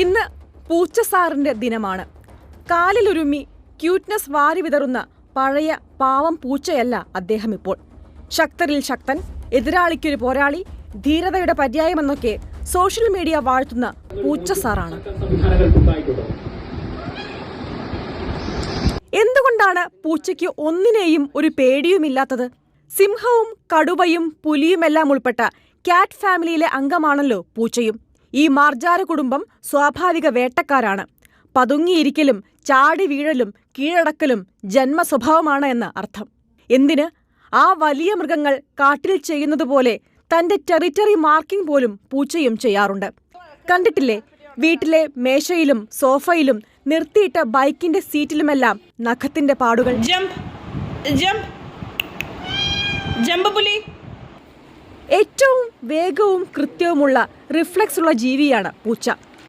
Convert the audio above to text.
ഇന്ന് പൂച്ച സാറിന്റെ ദിനമാണ്. കാലിലൊരുമ്മി ക്യൂട്ട്നെസ് വാരി വിതറുന്ന പഴയ പാവം പൂച്ചയല്ല അദ്ദേഹം ഇപ്പോൾ. ശക്തരിൽ ശക്തൻ, എതിരാളിക്കൊരു പോരാളി, ധീരതയുടെ പര്യായമെന്നൊക്കെ സോഷ്യൽ മീഡിയ വാഴ്ത്തുന്ന പൂച്ച സാറാണ്. എന്തുകൊണ്ടാണ് പൂച്ചയ്ക്ക് ഒന്നിനെയും ഒരു പേടിയുമില്ലാത്തത്? സിംഹവും കടുവയും പുലിയുമെല്ലാം ഉൾപ്പെട്ട ക്യാറ്റ് ഫാമിലിയിലെ അംഗമാണല്ലോ പൂച്ചയും. ഈ മാർജാര കുടുംബം സ്വാഭാവിക വേട്ടക്കാരാണ്. പതുങ്ങിയിരിക്കലും ചാടി വീഴലും കീഴടക്കലും ജന്മസ്വഭാവമാണ് എന്ന് അർത്ഥം. എന്തിന്, ആ വലിയ മൃഗങ്ങൾ കാട്ടിൽ ചെയ്യുന്നതുപോലെ തന്റെ ടെറിറ്ററി മാർക്കിംഗ് പോലും പൂച്ചയും ചെയ്യാറുണ്ട്. കണ്ടിട്ടില്ലേ, വീട്ടിലെ മേശയിലും സോഫയിലും നിർത്തിയിട്ട ബൈക്കിന്റെ സീറ്റിലുമെല്ലാം നഖത്തിന്റെ പാടുകൾ. ഏറ്റവും വേഗവും കൃത്യവുമുള്ള റിഫ്ലെക്സ് ഉള്ള ജീവിയാണ് പൂച്ച.